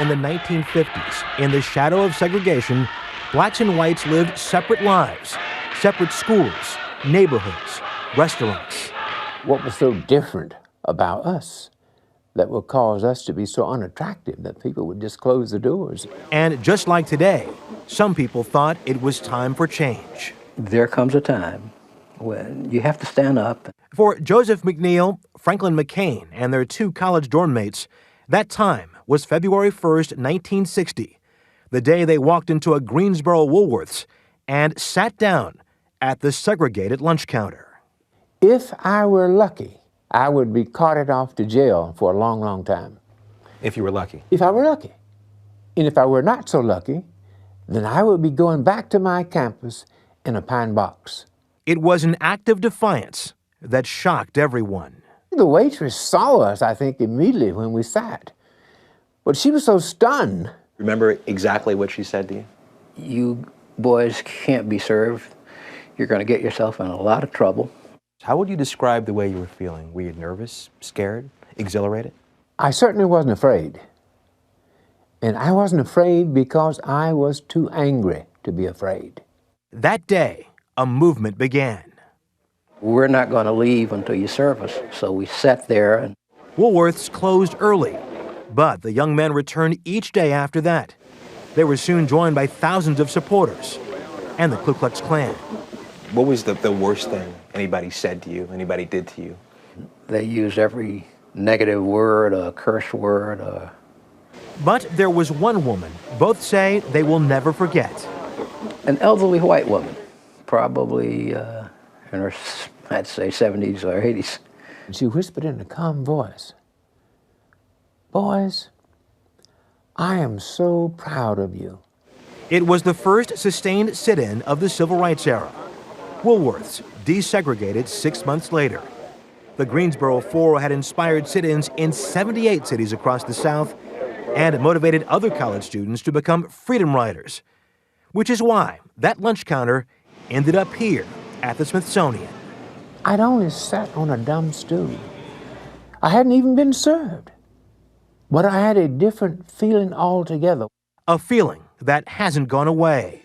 in the 1950s, in the shadow of segregation, blacks and whites lived separate lives, separate schools, neighborhoods, restaurants. What was so different about us that would cause us to be so unattractive that people would just close the doors? And just like today, some people thought it was time for change. There comes a time when you have to stand up. For Joseph McNeil, Franklin McCain, and their two college dorm mates, that time was February 1st, 1960, the day they walked into a Greensboro Woolworths and sat down at the segregated lunch counter. If I were lucky, I would be carted off to jail for a long, long time. If you were lucky? If I were lucky. And if I were not so lucky, then I would be going back to my campus in a pine box. It was an act of defiance that shocked everyone. The waitress saw us, I think, immediately when we sat. But she was so stunned. Remember exactly what she said to you? You boys can't be served. You're going to get yourself in a lot of trouble. How would you describe the way you were feeling? Were you nervous, scared, exhilarated? I certainly wasn't afraid. And I wasn't afraid because I was too angry to be afraid. That day, a movement began. We're not going to leave until you serve us. So we sat there. And Woolworths closed early, but the young men returned each day after that. They were soon joined by thousands of supporters and the Ku Klux Klan. What was the worst thing anybody said to you, anybody did to you? they used every negative word, a curse word. But there was one woman both say they will never forget. An elderly white woman, probably in her, I'd say, 70s or 80s. She whispered in a calm voice, "Boys, I am so proud of you." It was the first sustained sit-in of the Civil Rights era. Woolworths desegregated 6 months later. The Greensboro Four had inspired sit-ins in 78 cities across the South and motivated other college students to become freedom riders, which is why that lunch counter ended up here at the Smithsonian. I'd only sat on a dumb stool. I hadn't even been served. But I had a different feeling altogether. A feeling that hasn't gone away.